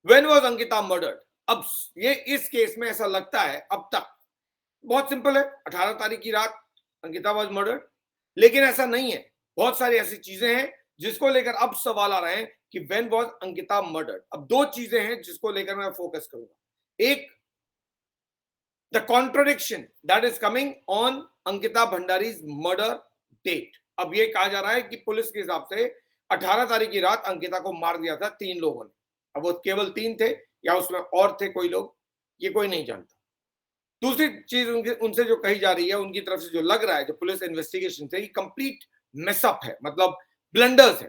When was Ankita murdered? अब ये इस केस में ऐसा लगता है अब तक बहुत सिंपल है, 18 तारीख की रात अंकिता वाज मर्डर्ड, लेकिन ऐसा नहीं है। बहुत सारी ऐसी चीजें हैं जिसको लेकर अब सवाल आ रहे हैं कि व्हेन वाज अंकिता मर्डर्ड। अब दो चीजें हैं जिसको लेकर मैं फोकस करूंगा। एक, the contradiction that is coming on Ankita Bhandari's murder date. अब ये कहा जा रहा है कि पुलिस के हिसाब से 18 तारीख की रात अंकिता को मार दिया था 3 लोगों ने। अब वो केवल 3 थे या उसमें और थे कोई लोग, ये कोई नहीं जानता। दूसरी चीज उनसे जो कही जा रही है, उनकी तरफ से जो लग रहा है, जो पुलिस इन्वेस्टिगेशन से, कंप्लीट मेसअप है, मतलब ब्लंडर्स है।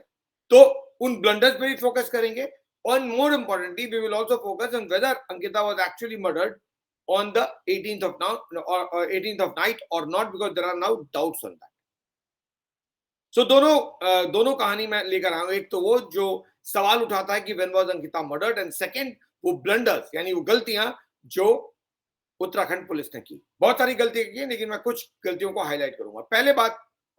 तो उन ब्लंडर्स पे भी फोकस करेंगे और more importantly we will also focus on whether Ankita was actually murdered on the 18th of now or 18th of night or not, because there are now doubts on that. So दोनों कहानी मैं लेकर आया हूं। एक तो वो जो सवाल उठाता है कि when was Ankita murdered, and second वो ब्लंडर्स यानी वो गलतियां जो उत्तराखंड पुलिस ने की। बहुत सारी गलतियां की, लेकिन मैं कुछ गलतियों को हाईलाइट करूंगा।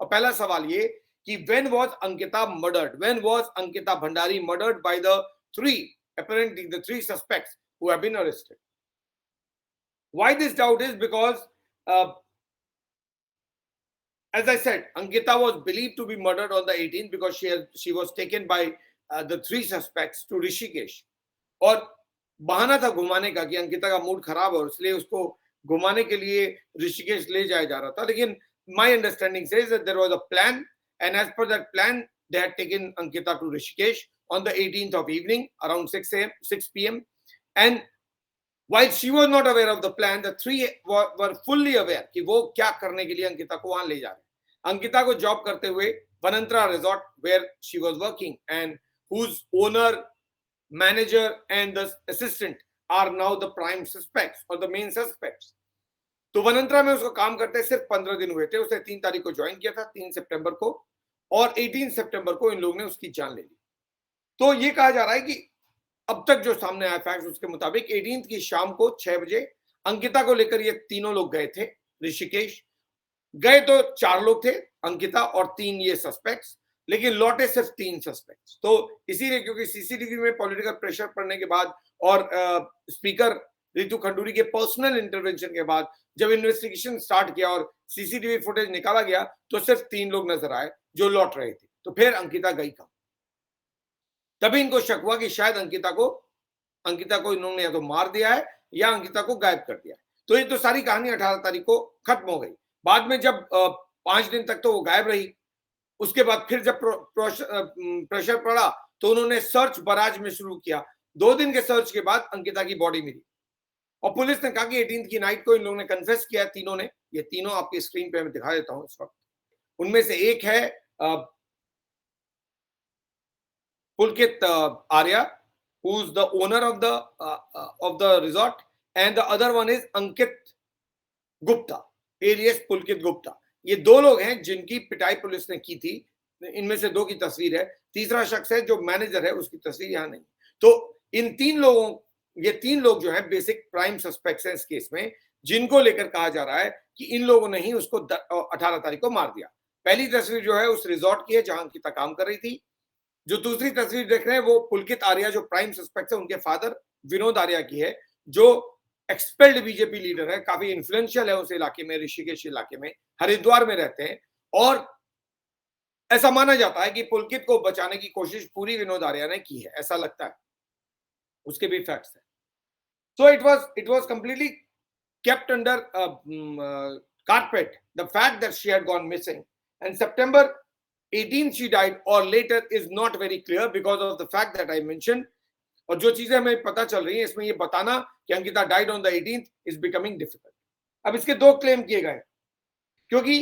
पहला सवाल ये कि when was Ankita murdered, when was Ankita Bhandari murdered by the three suspects who have been arrested. Why this doubt is because, as I said, Ankita was believed to be murdered on the 18th because she was taken by the 3 suspects to Rishikesh. और बहाना था घुमाने का कि अंकिता का mood खराब है और इसलिए उसको घुमाने के लिए ऋषिकेश ले जाया जा रहा था। लेकिन my understanding says that there was a plan, and as per that plan they had taken Ankita to Rishikesh on the 18th of evening around 6 p.m. and while she was not aware of the plan, the 3 were fully aware कि वो क्या करने के लिए अंकिता को वहां ले जा रहे हैं। अंकिता को जॉब करते हुए Vanantara resort where she was working and whose owner, manager and the assistant are now the prime suspects or the main suspects. तो वनंतरा में उसको काम करते सिर्फ 15 दिन हुए थे। उसने 3 तारीख को ज्वाइन किया था, 3 सितंबर को, और 18 सितंबर को इन लोगों ने उसकी जान ले ली। तो ये कहा जा रहा है कि अब तक जो सामने आया फैक्ट्स उसके मुताबिक 18 की शाम को 6 बजे अंकिता को लेकर ये तीनों लोग गए थे ऋषिकेश। गए तो 4 लोग थे, अंकिता और 3 ये सस्पेक्ट्स, लेकिन लौटे सिर्फ 3 सस्पेक्ट्स। तो इसीलिए क्योंकि सीसीटीवी में पॉलिटिकल प्रेशर पड़ने के बाद और स्पीकर रितु खंडूरी के पर्सनल इंटरवेंशन के बाद जब इन्वेस्टिगेशन स्टार्ट किया और सीसीटीवी फुटेज निकाला गया तो सिर्फ 3 लोग नजर आए जो लौट रहे थे। तो फिर अंकिता गई कहां? तभी इनको शक हुआ कि शायद अंकिता को इन्होंने या तो मार दिया है या अंकिता को गायब कर दिया है। तो ये तो सारी कहानी 18 तारीख को खत्म हो गई। बाद में जब 5 दिन तक तो वो गायब रही, उसके बाद फिर जब प्रेशर पड़ा तो उन्होंने सर्च बराज में शुरू किया। 2 दिन के सर्च के बाद अंकिता की बॉडी मिली और पुलिस ने कहा कि 18 की नाइट को इन लोगों ने कन्फेस किया। तीनों ने, ये तीनों आपकी स्क्रीन पे मैं दिखा देता हूं इस वक्त। उनमें से एक है Pulkit Arya, who's the owner of the resort, and the other one is Ankit Gupta, alias Pulkit Gupta. ये 2 लोग हैं जिनकी पिटाई पुलिस ने की थी। इनमें से 2 की तस्वीर है, तीसरा शख्स है जो मैनेजर है, उसकी तस्वीर यहाँ नहीं। तो इन 3 लोगों, ये 3 लोग जो है बेसिक प्राइम सस्पेक्ट्स हैं इस केस में, जिनको लेकर कहा जा रहा है कि इन लोगों ने ही उसको 18 तारीख को मार दिया। पहली तस्वीर जो है उस रिजॉर्ट की है जहां अंकिता काम कर रही थी। जो दूसरी तस्वीर देख रहे हैं वो पुलकित आर्या जो प्राइम सस्पेक्ट है उनके फादर विनोद आर्या की है, जो एक्सपेल्ड बीजेपी लीडर है, काफी इन्फ्लुएंशियल है उस इलाके में, ऋषिकेश इलाके में, हरिद्वार में रहते हैं। और ऐसा माना जाता है कि पुलकित को बचाने की कोशिश पूरी विनोद आर्या ने की है, ऐसा लगता है। उसके भी फैक्ट्स है। So it was completely kept under carpet, the fact that she had gone missing, and September 18th she died or later is not very clear because of the fact that I mentioned. और जो चीजें हमें पता चल रही हैं इसमें ये बताना कि Ankita died on the 18th is becoming difficult. अब इसके 2 क्लेम किए गए क्योंकि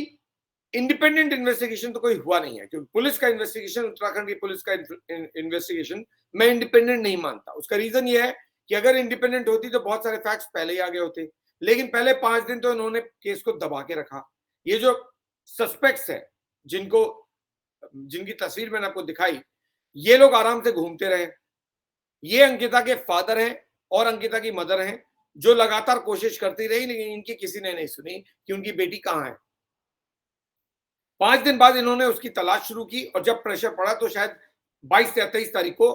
इंडिपेंडेंट इन्वेस्टिगेशन तो कोई हुआ नहीं है, क्योंकि पुलिस का इन्वेस्टिगेशन, उत्तराखंड की पुलिस का इन्वेस्टिगेशन मैं इंडिपेंडेंट नहीं मानता। उसका रीजन ये है कि अगर इंडिपेंडेंट होती तो बहुत सारे फैक्ट्स पहले ही आ गए होते, लेकिन पहले 5 दिन तो इन्होंने केस को दबा के रखा। ये जो सस्पेक्ट्स है जिनकी तस्वीर मैंने आपको दिखाई, ये लोग आराम से घूमते रहे। ये अंकिता के फादर हैं और अंकिता की मदर हैं जो लगातार कोशिश करती रही, लेकिन इनकी किसी ने नहीं सुनी कि उनकी बेटी कहां है। 5 दिन बाद इन्होंने उसकी तलाश शुरू की और जब प्रेशर पड़ा तो शायद 22 या 23 तारीख को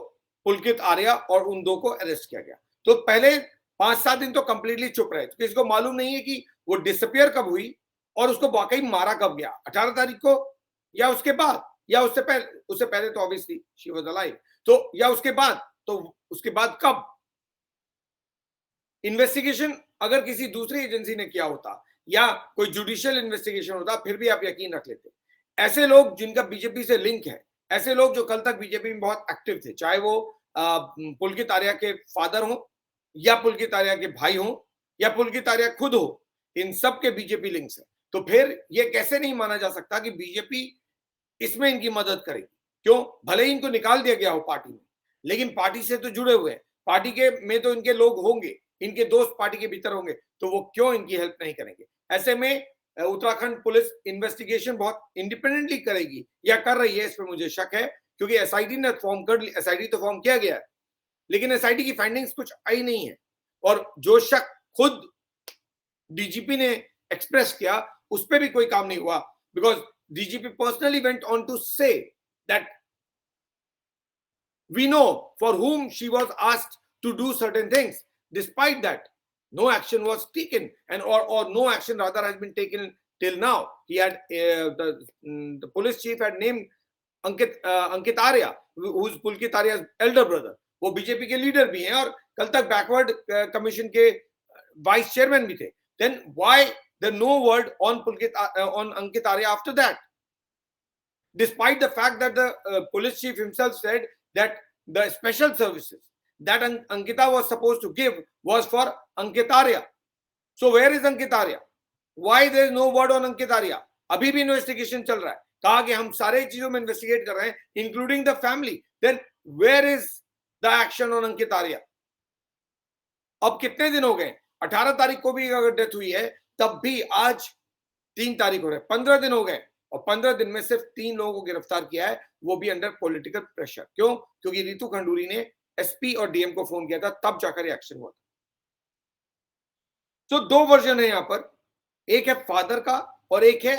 पुलकित आर्या और उन दो को अरेस्ट किया गया। तो पहले 5-7 दिन तो कंप्लीटली चुप रहे, किसी को मालूम नहीं है कि वो डिसअपियर कब हुई और उसको वाकई मारा कब गया, 18 तारीख को या उसके बाद, या उससे पहले तो ऑब्वियसली शी वाज अलाइव, तो या उसके बाद, तो उसके बाद कब। इन्वेस्टिगेशन अगर किसी दूसरी एजेंसी ने किया होता या कोई जुडिशियल इन्वेस्टिगेशन होता फिर भी आप यकीन रख लेते। ऐसे लोग जिनका बीजेपी से लिंक है, ऐसे लोग जो कल तक बीजेपी में बहुत एक्टिव थे, चाहे वो पुलकित आर्या के फादर हो या पुलकित आर्या के भाई हो या पुलकित आर्या खुद हो, इन सब के बीजेपी लिंक्स है। तो फिर ये कैसे नहीं माना जा सकता कि बीजेपी इसमें इनकी मदद करेगी। क्यों? भले ही इनको निकाल दिया गया हो पार्टी में, लेकिन पार्टी से तो जुड़े हुए हैं, पार्टी के में तो इनके लोग होंगे, इनके दोस्त पार्टी के भीतर होंगे, तो वो क्यों इनकी हेल्प नहीं करेंगे। ऐसे में उत्तराखंड पुलिस इन्वेस्टिगेशन बहुत इंडिपेंडेंटली करेगी या कर रही है, इसमें मुझे शक है, क्योंकि एसआईटी ने फॉर्म कर ली, एसआईटी तो फॉर्म किया गया है, लेकिन एसआईटी की फाइंडिंग्स कुछ आई नहीं है। और जो शक खुद डीजीपी ने एक्सप्रेस किया उस पर भी कोई काम नहीं हुआ, because DGP personally went on to say that we know for whom she was asked to do certain things. Despite that, no action was taken, and or no action rather has been taken till now. He had the police chief had named Ankit Arya, who's Pulkit Arya's elder brother. वो BJP के leader भी हैं और कल तक backward commission के vice chairman भी थे। Then why the no word on on Ankit Arya after that? Despite the fact that the police chief himself said that the special services that Ankita was supposed to give was for Ankit Arya. So where is Ankit Arya? Why there is no word on Ankit Arya? अभी भी investigation चल रहा है, कहा कि हम सारे चीजों में इन्वेस्टिगेट कर रहे हैं, including the family. Then where is the action on Ankit Arya? अब कितने दिन हो गए? 18 तारीख को भी अगर डेथ हुई है तब भी आज 3 तारीख हो रहे, 15 दिन हो गए, और 15 दिन में सिर्फ 3 लोगों को गिरफ्तार किया है, वो भी अंडर पॉलिटिकल प्रेशर। क्यों? क्योंकि रितु खंडूरी ने एसपी और डीएम को फोन किया था, तब जाकर एक्शन हुआ था। तो 2 वर्जन है यहां पर, एक है फादर का और एक है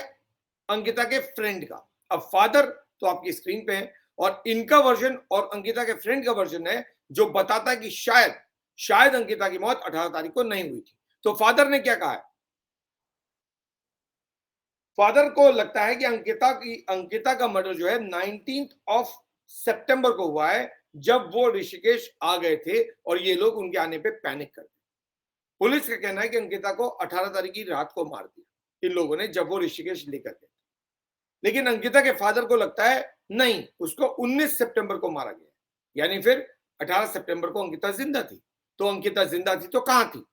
अंकिता के फ्रेंड का। अब फादर तो आपकी स्क्रीन पे है और इनका वर्जन और अंकिता के फ्रेंड का वर्जन है जो बताता है कि शायद अंकिता की मौत 18 तारीख को नहीं हुई थी। तो फादर ने क्या कहा है? फादर को लगता है कि अंकिता का मर्डर जो है 19 सितंबर को हुआ है, जब वो ऋषिकेश आ गए थे और ये लोग उनके आने पे पैनिक कर गए। पुलिस का कहना है कि अंकिता को 18 तारीख की रात को मार दिया इन लोगों ने, जब वो ऋषिकेश लेकर गए। लेकिन अंकिता के फादर को लगता है नहीं, उसको 19 सितंबर को मारा गया, यानी फिर 18 सितंबर को अंकिता जिंदा थी। तो अंकिता जिंदा थी तो कहां थी?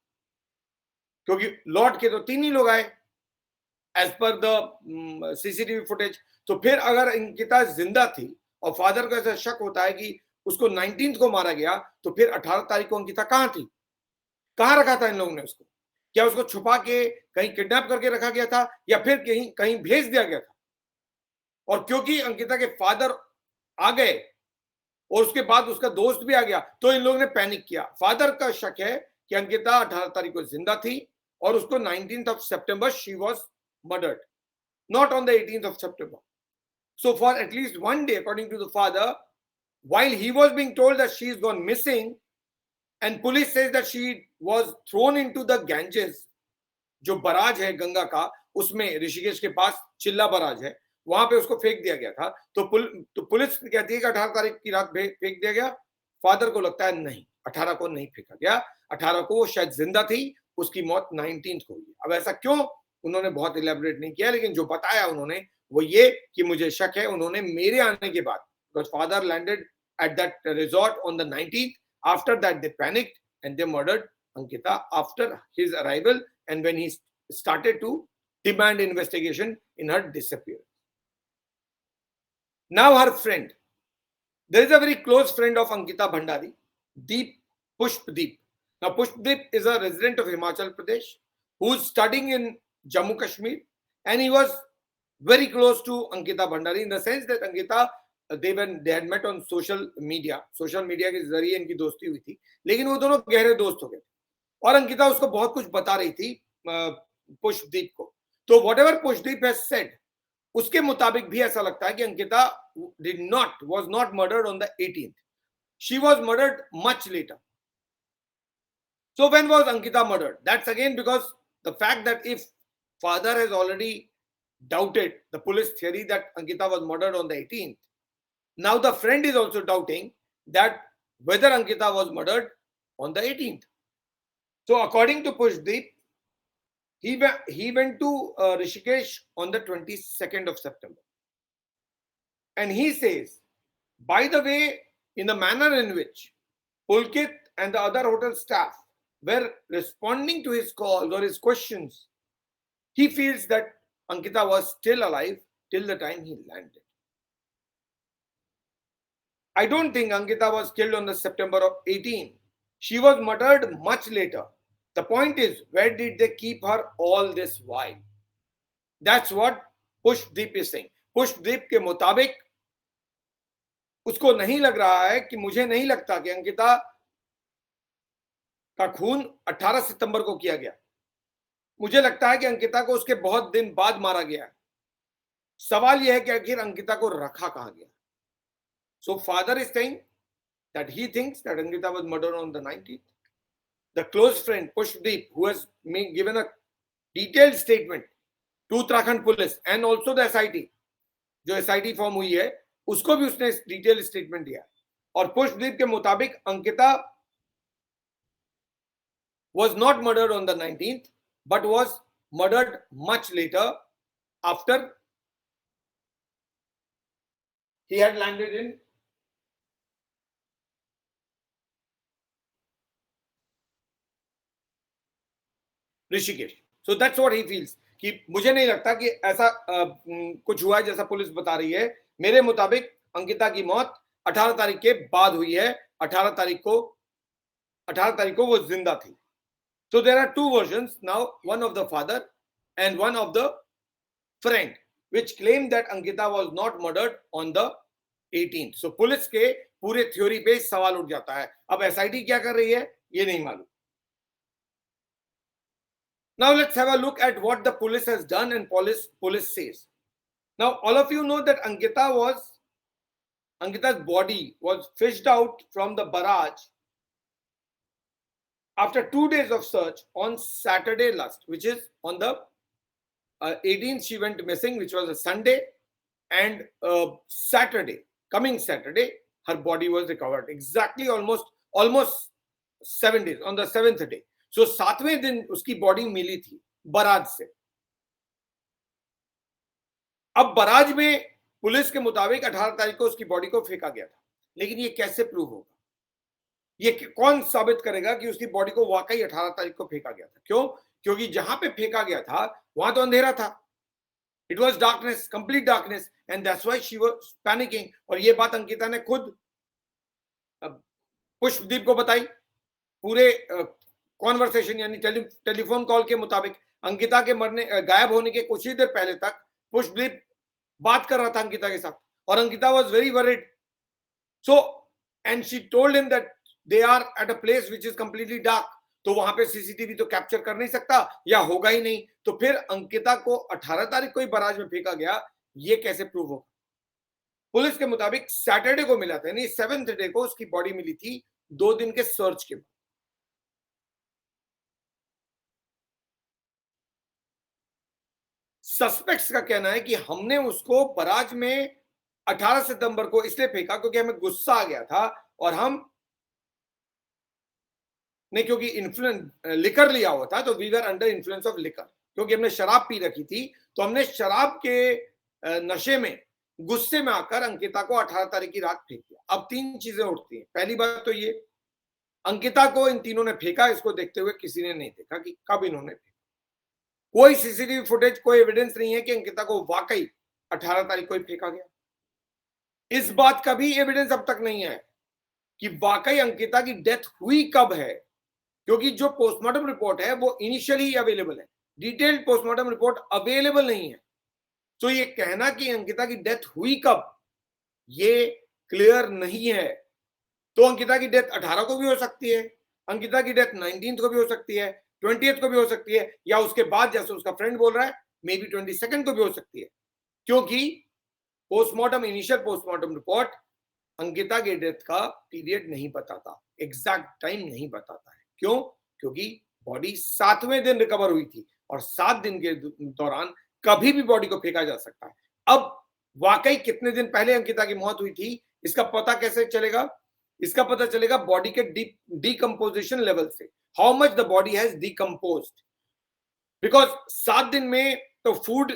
क्योंकि लौट के तो 3 ही लोग आए as per the CCTV footage. तो फिर अगर अंकिता जिंदा थी और फादर को ऐसा शक होता है कि उसको 19 को मारा गया, तो फिर 18 तारीख को अंकिता कहां थी? कहां रखा था इन लोगों ने उसको? क्या उसको छुपा के कहीं किडनैप करके रखा गया था या फिर कहीं भेज दिया गया था? और क्योंकि अंकिता के फादर आ गए और उसके बाद उसका दोस्त भी आ गया, तो इन लोगों ने पैनिक किया। फादर का शक है कि अंकिता 18 तारीख को जिंदा थी और उसको 19 सितंबर she was murdered, not on the 18th of September. So for at least one day, according to the father, while he was being told that she is gone missing, and police says that she was thrown into the Ganges, जो barrage है गंगा का, उसमें ऋषिकेश के पास चिल्ला barrage है, वहां पे उसको फेंक दिया गया था। तो पुलिस कहती है कि 18 तारीख की रात फेंक दिया गया। फादर को लगता है नहीं, 18 को नहीं फेंका गया, 18 को वो शायद जिंदा थी, उसकी मौत 19 को हुई। अब ऐसा क्यों, उन्होंने बहुत इलेबोरेट नहीं किया, लेकिन जो बताया उन्होंने वो ये कि मुझे शक है उन्होंने मेरे आने के बाद, because father landed at that resort on the 19th, after that they panicked and they murdered Ankita after his arrival and when he started to demand investigation in her disappearance. Now her friend, there is a very close friend of Ankita Bhandari, Pushpdeep. Now Pushpdeep is a resident of Himachal Pradesh who is studying in Jammu Kashmir, and he was very close to Ankita Bhandari in the sense that Ankita they had met on social media के जरिए इनकी दोस्ती हुई थी, लेकिन वो दोनों गहरे दोस्त हो गए और अंकिता उसको बहुत कुछ बता रही थी पुष्पदीप को। तो whatever पुष्पदीप has said, उसके मुताबिक भी ऐसा लगता है कि Ankita was not murdered on the 18th. She was murdered much later. So when was Ankita murdered? That's again because the fact that if father has already doubted the police theory that Ankita was murdered on the 18th, now the friend is also doubting that whether Ankita was murdered on the 18th. So according to Pushdeep, he went to Rishikesh on the 22nd of September. And he says, by the way, in the manner in which Pulkit and the other hotel staff were responding to his calls or his questions, he feels that Ankita was still alive till the time he landed. I don't think Ankita was killed on the September of 18. She was murdered much later. The point is, where did they keep her all this while? That's what Pushdeep is saying. Pushdeep के मुताबिक उसको नहीं लग रहा है कि मुझे नहीं लगता कि अंकिता का खून 18 सितंबर को किया गया. मुझे लगता है कि अंकिता को उसके बहुत दिन बाद मारा गया है. सवाल यह है कि आखिर अंकिता को रखा कहां गया. So father is saying that he thinks that Ankita was murdered on the 19th. The close friend Pushdeep, who has given a detailed statement to Uttarakhand police and also the SIT, जो SIT form हुई है उसको भी उसने detail statement दिया. और पुष्पदीप के मुताबिक Ankita was not murdered on the 19th but was murdered much later after he had landed in Rishikesh. So that's what he feels कि मुझे नहीं लगता कि ऐसा कुछ हुआ है जैसा पुलिस बता रही है. मेरे मुताबिक अंकिता की मौत 18 तारीख के बाद हुई है. 18 तारीख को वो जिंदा थी. So there are two versions now, one of the father and one of the friend, which claim that Ankita was not murdered on the 18th. So police के पूरे थ्योरी पे सवाल उठ जाता है. अब SIT क्या कर रही है ये नहीं मालूम. Now let's have a look at what the police has done and police says. Now all of you know that Ankita's body was fished out from the barrage after 2 days of search on Saturday last, which is on the 18th she went missing, which was a Sunday, and coming Saturday her body was recovered. Exactly almost 7 days, on the 7th day. So 7वें दिन उसकी body मिली थी barrage से. अब barrage में police के मुताबिक 18 तारीख को उसकी बॉडी को फेंका गया था. लेकिन ये कैसे प्रूव होगा? ये कौन साबित करेगा कि उसकी बॉडी को वाकई 18 तारीख को फेंका गया था? क्यों? क्योंकि जहां पे फेंका गया था वहां तो अंधेरा था. It was darkness, complete darkness, and that's why she was panicking. और ये बात अंकिता ने खुद पुष्पदीप को बताई. पूरे कॉन्वर्सेशन यानी टेलीफोन कॉल के मुताबिक अंकिता के गायब होने के कुछ ही देर पहले तक पुष्पदीप बात कर रहा था अंकिता के साथ. और Ankita was very worried. So and she told him that they are at a place which is completely dark. तो वहां पे सीसीटीवी तो कैप्चर कर नहीं सकता या होगा ही नहीं. तो फिर अंकिता को 18 तारीख को ही बराज में फेंका गया, ये कैसे प्रूव होगा? पुलिस के मुताबिक सैटरडे को मिला था, यानी 7th डे को उसकी बॉडी मिली थी 2 दिन के सर्च के बाद. सस्पेक्ट्स का कहना है कि हमने उसको बराज में 18 सितंबर को इसलिए फेंका क्योंकि हमें गुस्सा आ गया था और हम ने क्योंकि लिकर लिया हुआ था, तो we were under influence of liquor. क्योंकि हमने शराब पी रखी थी तो हमने शराब के नशे में गुस्से में आकर अंकिता को 18 तारीख की रात फेंक दिया. अब 3 चीजें उठती हैं. पहली बात तो ये, अंकिता को इन तीनों ने फेंका, इसको देखते हुए किसी ने नहीं देखा कि कब इन्होंने फेंका. कोई सीसीटीवी फुटेज, कोई एविडेंस नहीं है कि अंकिता को वाकई 18 तारीख को ही फेंका गया. इस बात का भी एविडेंस अब तक नहीं है कि वाकई अंकिता की डेथ हुई कब है, क्योंकि जो पोस्टमार्टम रिपोर्ट है वो इनिशियली अवेलेबल है. डिटेल्ड पोस्टमार्टम रिपोर्ट अवेलेबल नहीं है. तो ये कहना कि अंकिता की डेथ हुई कब, ये क्लियर नहीं है. तो अंकिता की डेथ 18 को भी हो सकती है, अंकिता की डेथ 19th को भी हो सकती है, 20th को भी हो सकती है, या उसके बाद जैसे उसका फ्रेंड बोल रहा है मे बी 22nd को भी हो सकती है. क्योंकि postmortem, initial postmortem report Ankita के डेथ का पीरियड नहीं बताता, एग्जैक्ट टाइम नहीं बताता है। क्यों? क्योंकि बॉडी 7वें दिन रिकवर हुई थी और 7 दिन के दौरान कभी भी बॉडी को फेंका जा सकता है। अब वाकई कितने दिन पहले अंकिता की मौत हुई थी, इसका पता कैसे चलेगा? इसका पता चलेगा बॉडी के डिकम्पोजिशन लेवल से, how much the body has decomposed. Because 7 दिन में तो फूड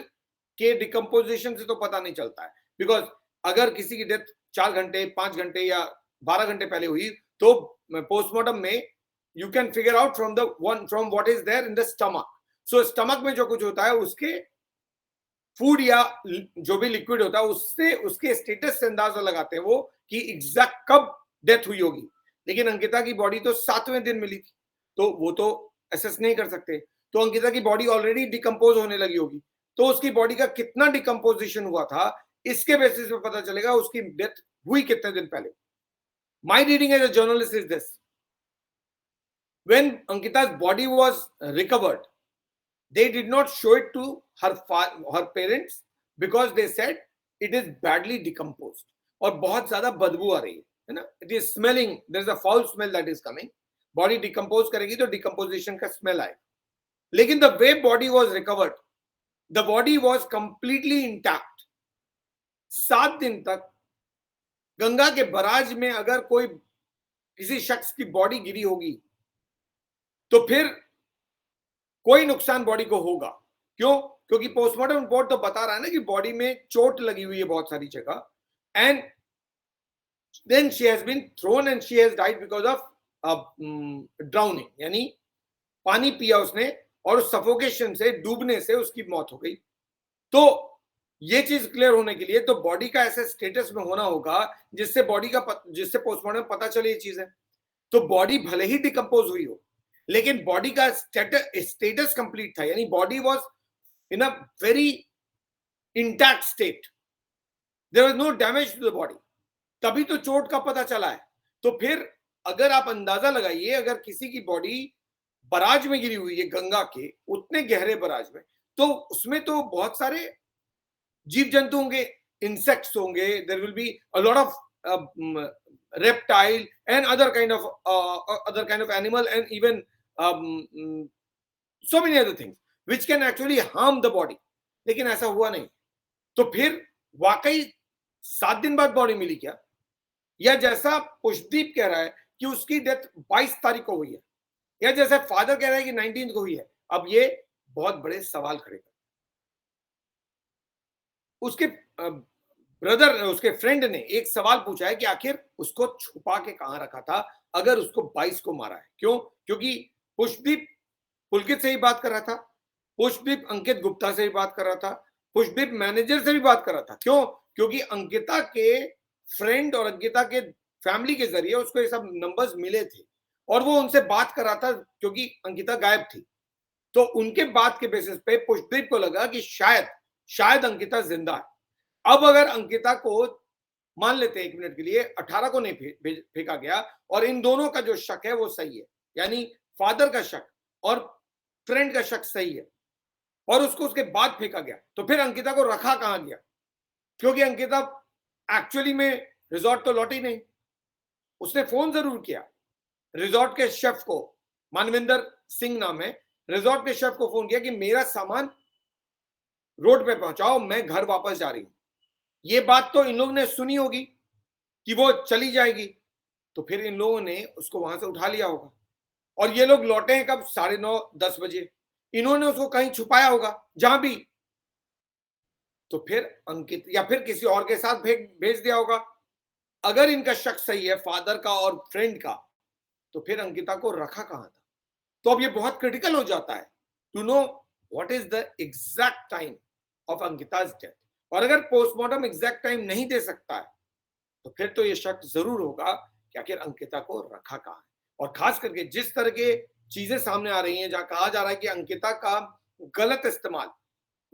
के डिकम्पोजिशन से तो पता नहीं चलता है। बिकॉज अगर किसी की डेथ 4 घंटे, 5 घंटे या 12 घंटे पहले हुई तो पोस्टमार्टम में you can figure out from what is there in the stomach. So stomach में जो कुछ होता है उसके फूड या जो भी लिक्विड होता है उससे उसके स्टेटस से अंदाजा लगाते हैं वो कि एग्जैक्ट कब डेथ हुई होगी। लेकिन अंकिता की बॉडी तो 7वें दिन मिली थी, तो वो तो एसेस नहीं कर सकते। तो अंकिता की बॉडी ऑलरेडी डिकम्पोज होने लगी होगी, तो उसकी बॉडी का कितना डिकम्पोजिशन हुआ था इसके बेसिस पे पता चलेगा उसकी डेथ हुई कितने दिन पहले। My reading as a journalist is this, when Ankita's body was recovered, they did not show it to her parents because they said it is badly decomposed और बहुत ज्यादा बदबू आ रही है ना, it is smelling, there is a foul smell that is coming। Body decompose करेगी तो decomposition का स्मेल आएगा। लेकिन the way body was recovered, the body was completely intact. 7 दिन तक गंगा के बराज में अगर कोई किसी शख्स की बॉडी गिरी होगी तो फिर कोई नुकसान बॉडी को होगा। क्यों? क्योंकि पोस्टमार्टम रिपोर्ट तो बता रहा है ना कि बॉडी में चोट लगी हुई है बहुत सारी जगह, and then she has been thrown and she has died because of drowning, यानी पानी पिया उसने और सफोकेशन से, डूबने से उसकी मौत हो गई। तो ये चीज क्लियर होने के लिए तो बॉडी का ऐसे स्टेटस में होना होगा जिससे जिससे पोस्टमार्टम पता चले ये चीज है। तो बॉडी भले ही डिकम्पोज हुई हो लेकिन बॉडी का स्टेटस कंप्लीट था, यानी body was in a very intact state, there was no damage to the body, तभी तो चोट का पता चला है। तो फिर अगर आप अंदाजा लगाइए, अगर किसी की बॉडी बराज में गिरी हुई है गंगा के उतने गहरे बराज में, तो उसमें तो बहुत सारे जीव जंतु होंगे, इंसेक्ट्स होंगे, there will be a lot of reptile and other kind of animal and even so many other things which can actually harm the body। लेकिन ऐसा हुआ नहीं। तो फिर वाकई 7 दिन बाद बॉडी मिली क्या, या जैसा पुष्पदीप कह रहा है कि उसकी डेथ 22 तारीख को हुई है, या जैसा फादर कह रहा है कि 19 को हुई है, अब ये बहुत बड़े सवाल खड़े कर। उसके ब्रदर, उसके फ्रेंड ने एक सवाल पूछा है कि आखिर उसको छुपा के कहां रखा था अगर उसको 22 को मारा है। क्यों? क्योंकि पुष्पदीप पुलकित से ही बात कर रहा था, पुष्पदीप अंकित गुप्ता से भी बात कर रहा था, पुष्पदीप मैनेजर से भी बात कर रहा था। क्यों? क्योंकि अंकिता के फ्रेंड और अंकिता के फैमिली के जरिए उसको ये सब नंबर्स मिले थे और वो उनसे बात कर रहा था क्योंकि अंकिता गायब थी। तो उनके बात के बेसिस पे पुष्पदीप को लगा कि शायद अंकिता जिंदा है। अब अगर अंकिता को मान लेते हैं 1 मिनट के लिए 18 को नहीं फेंका गया और इन दोनों का जो शक है वो सही है, यानी फादर का शक और फ्रेंड का शक सही है, और उसको उसके बाद फेंका गया, तो फिर अंकिता को रखा कहां गया? क्योंकि अंकिता एक्चुअली में रिजॉर्ट तो लौटी नहीं। उसने फोन जरूर किया रिजॉर्ट के शेफ को, मानविंदर सिंह नाम है, रिजॉर्ट के शेफ को फोन किया कि मेरा सामान रोड पे पहुंचाओ, मैं घर वापस जा रही हूं। ये बात तो इन लोगों ने सुनी होगी कि वो चली जाएगी, तो फिर इन लोगों ने उसको वहां से उठा लिया होगा। और ये लोग लौटे हैं कब? 9:30-10 बजे। इन्होंने उसको कहीं छुपाया होगा जहां भी, तो फिर अंकित या फिर किसी और के साथ भेज दिया होगा। अगर इनका शक सही है फादर का और फ्रेंड का, तो फिर अंकिता को रखा कहां था? तो अब ये बहुत क्रिटिकल हो जाता है to know what is the exact time of Ankita's death. और अगर पोस्टमार्टम एग्जैक्ट टाइम नहीं दे सकता है तो फिर तो ये शक जरूर होगा कि आखिर अंकिता को रखा कहां है। और खास करके जिस तरह के चीजें सामने आ रही हैं जहां कहा जा रहा है कि अंकिता का गलत इस्तेमाल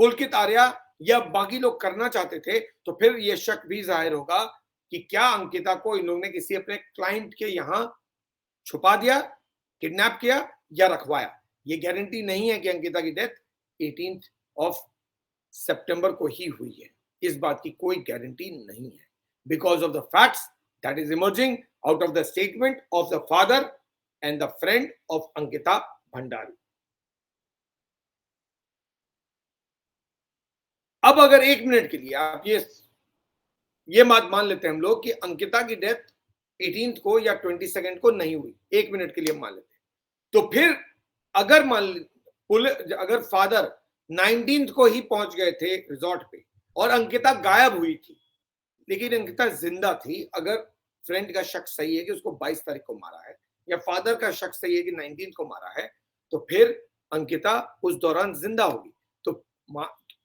पुलकित आर्या या बाकी लोग करना चाहते थे, तो फिर यह शक भी जाहिर होगा कि क्या अंकिता को इन लोगों ने किसी अपने क्लाइंट के यहां छुपा दिया, किडनैप किया या रखवाया। ये गारंटी नहीं है कि अंकिता की डेथ 18 सितंबर को ही हुई है, इस बात की कोई गारंटी नहीं है because of the facts that is emerging out of the statement of the father and the friend of Ankita Bhandari. अब अगर 1 मिनट के लिए आप ये बात मान लेते हैं हम लोग कि अंकिता की डेथ 18th को या 22nd को नहीं हुई, 1 मिनट के लिए मान लेते हैं, तो फिर अगर फादर 19th को ही पहुंच गए थे रिजॉर्ट पे और अंकिता गायब हुई थी, लेकिन अंकिता जिंदा थी, अगर फ्रेंड का शक सही है कि उसको 22 तारीख को मारा है या फादर का शक सही है कि 19th को मारा है, तो फिर अंकिता उस दौरान जिंदा होगी। तो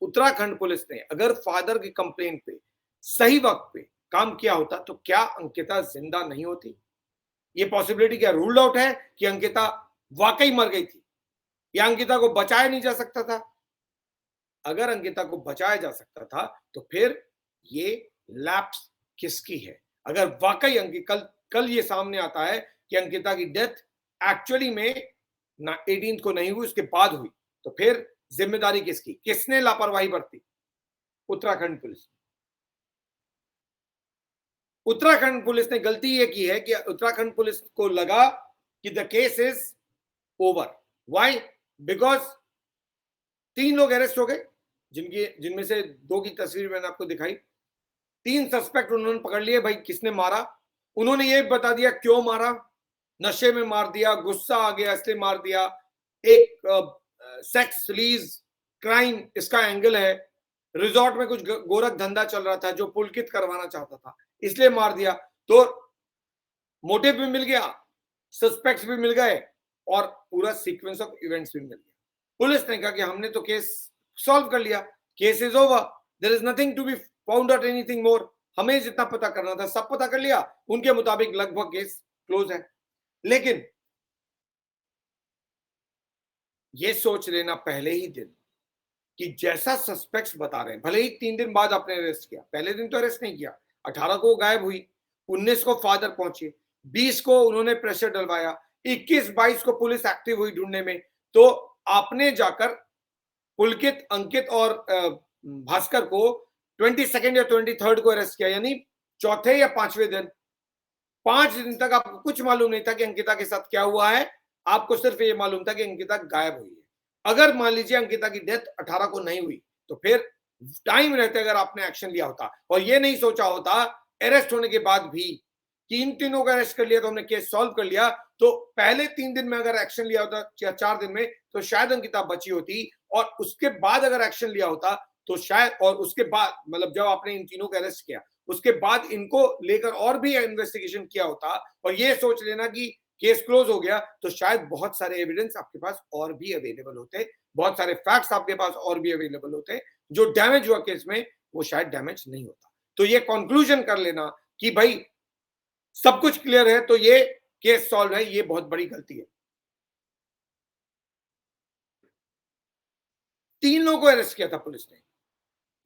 उत्तराखंड पुलिस ने अगर फादर की कंप्लेंट पे सही वक्त पे काम किया होता तो क्या अंकिता जिंदा नहीं होती? ये पॉसिबिलिटी क्या रूल्ड आउट है कि अंकिता वाकई मर गई थी या अंकिता को बचाया नहीं जा सकता था? अगर अंकिता को बचाया जा सकता था तो फिर ये लैप्स किसकी है? अगर वाकई कल ये सामने आता है कि अंकिता की डेथ एक्चुअली में 18th को नहीं हुई, उसके बाद हुई, तो फिर जिम्मेदारी किसकी? किसने लापरवाही बरती? उत्तराखंड पुलिस। उत्तराखंड पुलिस ने गलती ये की है कि उत्तराखंड पुलिस को लगा कि the case is over. Why? Because 3 लोग अरेस्ट हो गए, जिनमें से 2 की तस्वीर मैंने आपको दिखाई। 3 सस्पेक्ट उन्होंने पकड़ लिए। भाई किसने मारा? उन्होंने ये बता दिया क्यों मारा, नशे में मार दिया, गुस्सा आ गया इसलिए मार दिया, एक सेक्स रिलीज क्राइम इसका एंगल है, रिजॉर्ट में कुछ गोरख धंधा चल रहा था जो पुलकित करवाना चाहता था इसलिए मार दिया। तो मोटिव भी मिल गया, सस्पेक्ट्स भी मिल गए और पूरा सीक्वेंस ऑफ इवेंट्स भी मिल गया। पुलिस ने कहा कि हमने तो केस सॉल्व कर लिया, case is over, there is nothing to be found out anything more. हमें जितना पता करना था सब पता कर लिया, उनके मुताबिक लगभग केस क्लोज है। लेकिन ये सोच लेना पहले ही दिन कि जैसा सस्पेक्ट्स बता रहे हैं, भले ही 3 दिन बाद आपने अरेस्ट किया, पहले दिन तो अरेस्ट नहीं किया, 18 को गायब हुई, 19 को फादर पहुंचे, 20 को उन्होंने प्रेशर डलवाया, 21-22 को पुलिस एक्टिव हुई ढूंढने में, तो आपने जाकर पुलकित, अंकित और भास्कर को 22nd या 23rd को अरेस्ट किया, यानी चौथे या 5वें दिन। 5 दिन तक आपको कुछ मालूम नहीं था कि अंकिता के साथ क्या हुआ है, आपको सिर्फ ये मालूम था कि अंकिता गायब हुई है। अगर मान लीजिए अंकिता की डेथ 18 को नहीं हुई तो फिर टाइम रहते अगर आपने एक्शन लिया होता और ये नहीं सोचा होता अरेस्ट होने के बाद भी कि इन तीनों को अरेस्ट कर लिया तो हमने केस सॉल्व कर लिया, तो पहले 3 दिन में अगर एक्शन लिया होता या 4 दिन में तो शायद अंकिता बची होती, और उसके बाद अगर एक्शन लिया होता तो शायद, और उसके बाद मतलब जब आपने इन तीनों को अरेस्ट किया उसके बाद इनको लेकर और भी इन्वेस्टिगेशन किया होता और ये सोच लेना कि केस क्लोज हो गया, तो शायद बहुत सारे एविडेंस आपके पास और भी अवेलेबल होते, बहुत सारे फैक्ट्स आपके पास और भी अवेलेबल होते, जो डैमेज हुआ केस में वो शायद डैमेज नहीं होता। तो ये कंक्लूजन कर लेना कि भाई सब कुछ क्लियर है तो ये केस सॉल्व है, ये बहुत बड़ी गलती है। 3 लोगों को अरेस्ट किया था पुलिस ने,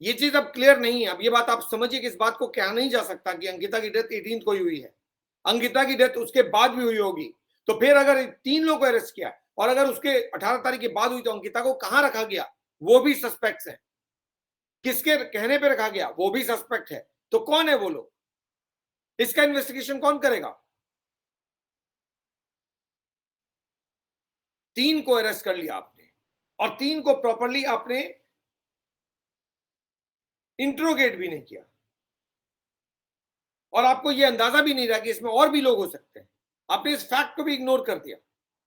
ये चीज अब क्लियर नहीं है। अब ये बात आप समझिए कि इस बात को कहा नहीं जा सकता कि अंकिता की डेथ 18th को ही हुई है, अंकिता की डेथ उसके बाद भी हुई होगी। तो फिर अगर 3 लोगों को अरेस्ट किया और अगर उसके 18 तारीख के बाद हुई तो अंकिता को कहां रखा गया, वो भी सस्पेक्ट है, किसके कहने पे रखा गया वो भी सस्पेक्ट है। तो कौन है वो लोग, इसका इन्वेस्टिगेशन कौन करेगा? 3 को अरेस्ट कर लिया आपने और 3 को प्रॉपरली आपने इंट्रोगेट भी नहीं किया और आपको यह अंदाजा भी नहीं रहा कि इसमें और भी लोग हो सकते हैं। आपने इस फैक्ट को भी इग्नोर कर दिया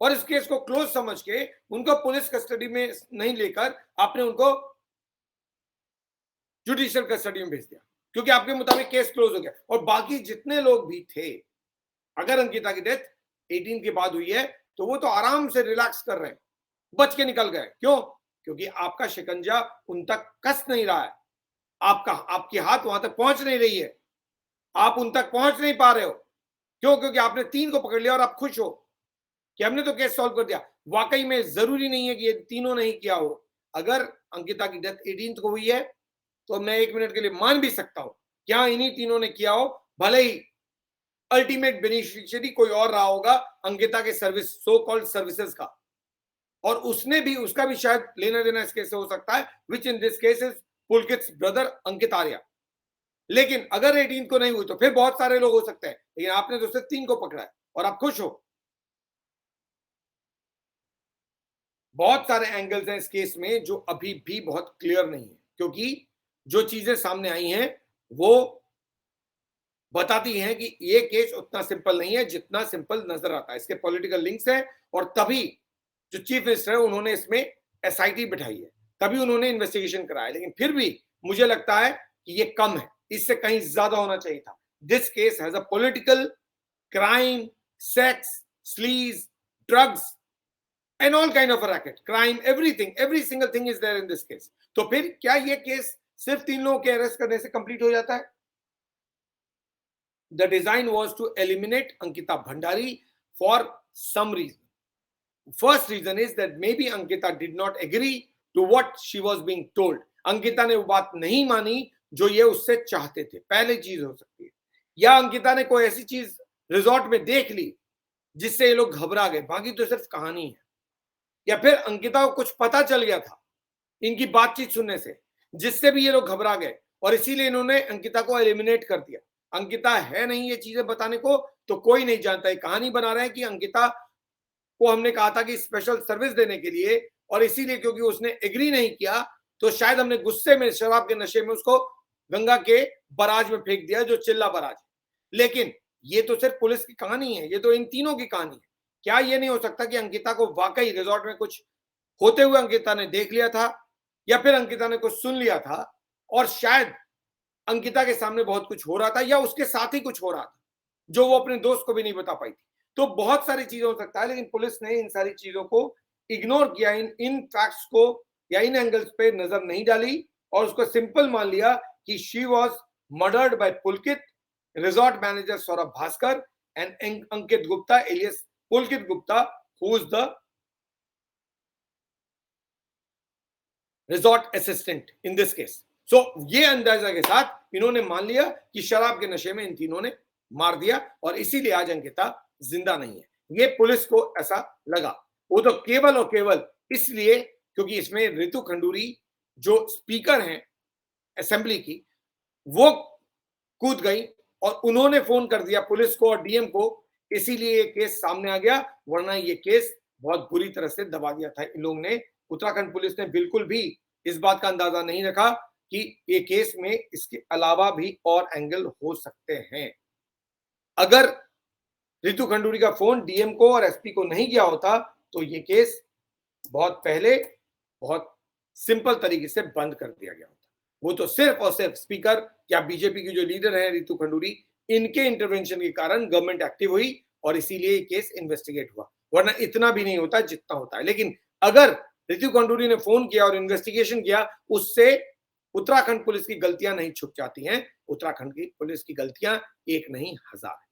और इस केस को क्लोज समझ के उनको पुलिस कस्टडी में नहीं लेकर आपने उनको जुडिशियल कस्टडी में भेज दिया, क्योंकि आपके मुताबिक केस क्लोज हो गया। और बाकी जितने लोग भी थे, अगर अंकिता की डेथ 18 के बाद हुई है तो वो तो आराम से रिलैक्स कर रहे हैं, बच के निकल गए। क्यों? क्योंकि आपका शिकंजा उन तक कस नहीं रहा है, आपकी हाथ वहां तक पहुंच नहीं रही है, आप उन तक पहुंच नहीं पा रहे हो। क्यों? क्योंकि आपने 3 को पकड़ लिया और आप खुश हो कि हमने तो केस सॉल्व कर दिया। वाकई में जरूरी नहीं है कि ये तीनों नहीं किया हो। अगर अंकिता की डेथ 18th को हुई है तो मैं 1 मिनट के लिए मान भी सकता हूं कि हाँ इन्हीं तीनों ने किया हो, भले ही अल्टीमेट बेनिफिशियरी कोई और रहा होगा अंकिता के सर्विस, सो कॉल्ड सर्विसेज का, और उसका भी शायद लेना देना इस केस से हो सकता है, which in this case is Pulkit's brother Ankit Arya. लेकिन अगर 18 को नहीं हुई तो फिर बहुत सारे लोग हो सकते हैं, लेकिन आपने तो सिर्फ 3 को पकड़ा है और आप खुश हो। बहुत सारे एंगल्स हैं इस केस में जो अभी भी बहुत क्लियर नहीं है, क्योंकि जो चीजें सामने आई हैं वो बताती हैं कि ये केस उतना सिंपल नहीं है जितना सिंपल नजर आता है। इसके पॉलिटिकल लिंक्स हैं और तभी जो चीफ मिनिस्टर है उन्होंने इसमें एसआईटी बिठाई है, तभी उन्होंने इन्वेस्टिगेशन कराया। लेकिन फिर भी मुझे लगता है कि ये कम है, इससे कहीं ज्यादा होना चाहिए था। This case has a political, crime, sex, sleaze, drugs and all kind of racket, crime, everything, every single thing is there in this case. तो फिर क्या ये केस सिर्फ 3 लोगों के अरेस्ट करने से कंप्लीट हो जाता है? The design was to eliminate Ankita Bhandari for some reason. First reason is that maybe Ankita did not agree to what she was being told. Ankita ने वो बात नहीं मानी जो ये उससे चाहते थे, पहली चीज हो सकती है। या अंकिता ने कोई ऐसी चीज रिजॉर्ट में देख ली जिससे ये लोग घबरा गए, बाकी तो सिर्फ कहानी है। या फिर अंकिता को कुछ पता चल गया था इनकी बातचीत सुनने से, जिससे भी ये लोग घबरा गए और इसीलिए इन्होंने अंकिता को एलिमिनेट कर दिया। अंकिता है नहीं ये चीजें बताने को, तो कोई नहीं जानता। है कहानी बना रहे हैं कि अंकिता को हमने कहा था कि स्पेशल सर्विस देने के लिए, और इसीलिए क्योंकि उसने एग्री नहीं किया तो शायद हमने गुस्से में, शराब के नशे में उसको गंगा के बराज में फेंक दिया, जो चिल्ला बराज। लेकिन ये तो सिर्फ पुलिस की कहानी है, ये तो इन तीनों की कहानी है। क्या ये नहीं हो सकता कि अंकिता को वाकई रिजॉर्ट में कुछ होते हुए अंकिता ने देख लिया था, या फिर अंकिता ने कुछ सुन लिया था और शायद अंकिता के सामने बहुत कुछ हो रहा था या उसके साथ ही कुछ हो रहा था जो वो अपने दोस्त को भी नहीं बता पाई थी। तो बहुत सारी चीजें हो सकता है, लेकिन पुलिस ने इन सारी चीजों को इग्नोर किया, इन फैक्ट्स को या इन एंगल्स पे नजर नहीं डाली और उसको सिंपल मान लिया कि she was murdered by Pulkit, resort manager Saurabh Bhaskar and Ankit Gupta alias Pulkit Gupta, who is the resort assistant in this case. So ये अंदाजा के साथ इन्होंने मान लिया कि शराब के नशे में इन तीनों ने मार दिया और इसीलिए आज अंकिता जिंदा नहीं है। ये पुलिस को ऐसा लगा, वो तो केवल और केवल इसलिए क्योंकि इसमें रितु खंडूरी जो स्पीकर हैं असेंबली की, वो कूद गई और उन्होंने फोन कर दिया पुलिस को और डीएम को, इसीलिए ये केस सामने आ गया। वरना ये केस बहुत बुरी तरह से दबा दिया था इन लोगों ने। उत्तराखंड पुलिस ने बिल्कुल भी इस बात का अंदाजा नहीं रखा कि ये केस में इसके अलावा भी और एंगल हो सकते हैं। अगर रितु खंडूरी का फोन डीएम को और एसपी को नहीं गया होता तो ये केस बहुत पहले बहुत सिंपल तरीके से बंद कर दिया गया होता। वो तो सिर्फ और सिर्फ स्पीकर या बीजेपी की जो लीडर है रितु खंडूरी, इनके इंटरवेंशन के कारण गवर्नमेंट एक्टिव हुई और इसीलिए केस इन्वेस्टिगेट हुआ, वरना इतना भी नहीं होता जितना होता है। लेकिन अगर रितु खंडूरी ने फोन किया और इन्वेस्टिगेशन किया, उससे उत्तराखंड पुलिस की गलतियां नहीं छुप जाती हैं। उत्तराखंड की पुलिस की गलतियां एक नहीं हजार है।